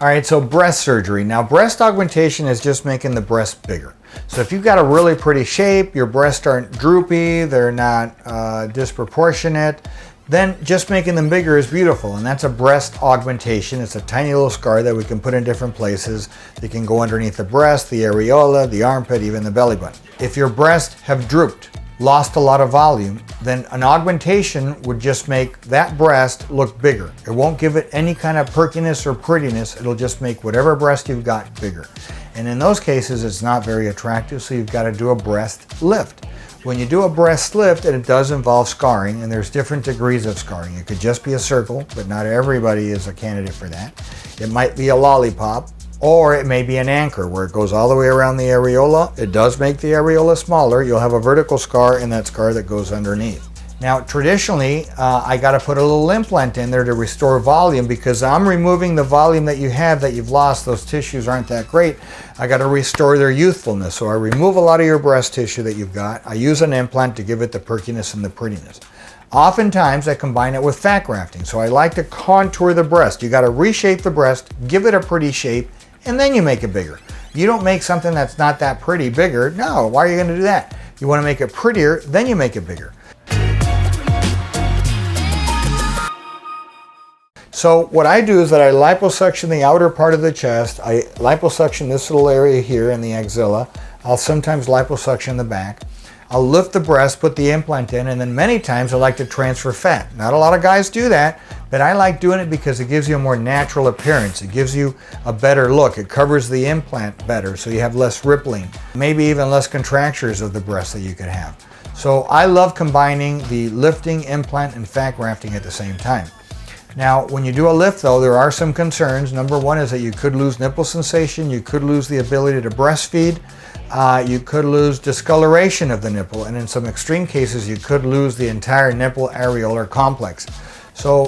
All right, so breast surgery. Now, breast augmentation is just making the breast bigger. So if you've got a really pretty shape, your breasts aren't droopy, they're not disproportionate, then just making them bigger is beautiful. And that's a breast augmentation. It's a tiny little scar that we can put in different places. They can go underneath the breast, the areola, the armpit, even the belly button. If your breasts have drooped, lost a lot of volume, then an augmentation would just make that breast look bigger. It won't give it any kind of perkiness or prettiness. It'll just make whatever breast you've got bigger. And in those cases, it's not very attractive, so you've got to do a breast lift. When you do a breast lift, and it does involve scarring, and there's different degrees of scarring. It could just be a circle, but not everybody is a candidate for that. It might be a lollipop, or it may be an anchor where it goes all the way around the areola. It does make the areola smaller. You'll have a vertical scar and that scar that goes underneath. Now, traditionally, I got to put a little implant in there to restore volume because I'm removing the volume that you have that you've lost. Those tissues aren't that great. I got to restore their youthfulness. So I remove a lot of your breast tissue that you've got. I use an implant to give it the perkiness and the prettiness. Oftentimes, I combine it with fat grafting. So I like to contour the breast. You got to reshape the breast, give it a pretty shape, and then you make it bigger. You don't make something that's not that pretty bigger. No, why are you going to do that? You want to make it prettier, then you make it bigger. So what I do is that I liposuction the outer part of the chest. I liposuction this little area here in the axilla. I'll sometimes liposuction the back. I'll lift the breast, put the implant in, and then many times I like to transfer fat. Not a lot of guys do that, but I like doing it because it gives you a more natural appearance. It gives you a better look. It covers the implant better, so you have less rippling, maybe even less contractures of the breast that you could have. So I love combining the lifting, implant, and fat grafting at the same time. Now, when you do a lift though, there are some concerns. Number one is that you could lose nipple sensation, you could lose the ability to breastfeed, you could lose discoloration of the nipple, and in some extreme cases, you could lose the entire nipple areolar complex. So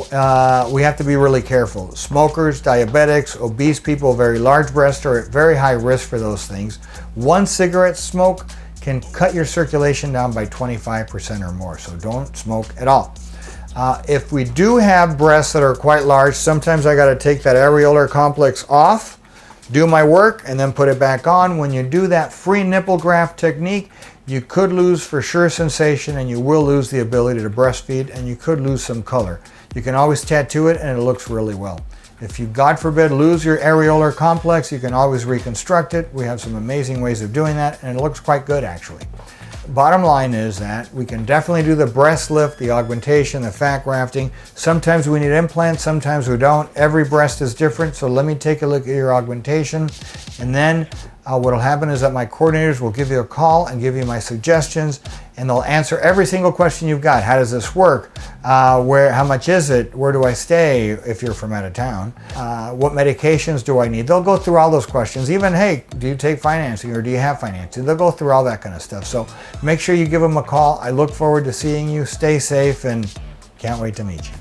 we have to be really careful. Smokers, diabetics, obese people, very large breasts are at very high risk for those things. One cigarette smoke can cut your circulation down by 25% or more, so don't smoke at all. If we do have breasts that are quite large, sometimes I got to take that areolar complex off, do my work, and then put it back on. When you do that free nipple graft technique, you could lose for sure sensation, and you will lose the ability to breastfeed, and you could lose some color. You can always tattoo it and it looks really well. If you, God forbid, lose your areolar complex, you can always reconstruct it. We have some amazing ways of doing that, and it looks quite good actually. Bottom line is that we can definitely do the breast lift, the augmentation, the fat grafting. Sometimes we need implants, sometimes we don't. Every breast is different, so let me take a look at your augmentation. And then what will happen is that my coordinators will give you a call and give you my suggestions, and they'll answer every single question you've got. How does this work? How much is it? Where do I stay if you're from out of town? What medications do I need? They'll go through all those questions. Even, hey, do you take financing or do you have financing? They'll go through all that kind of stuff. So make sure you give them a call. I look forward to seeing you. Stay safe and can't wait to meet you.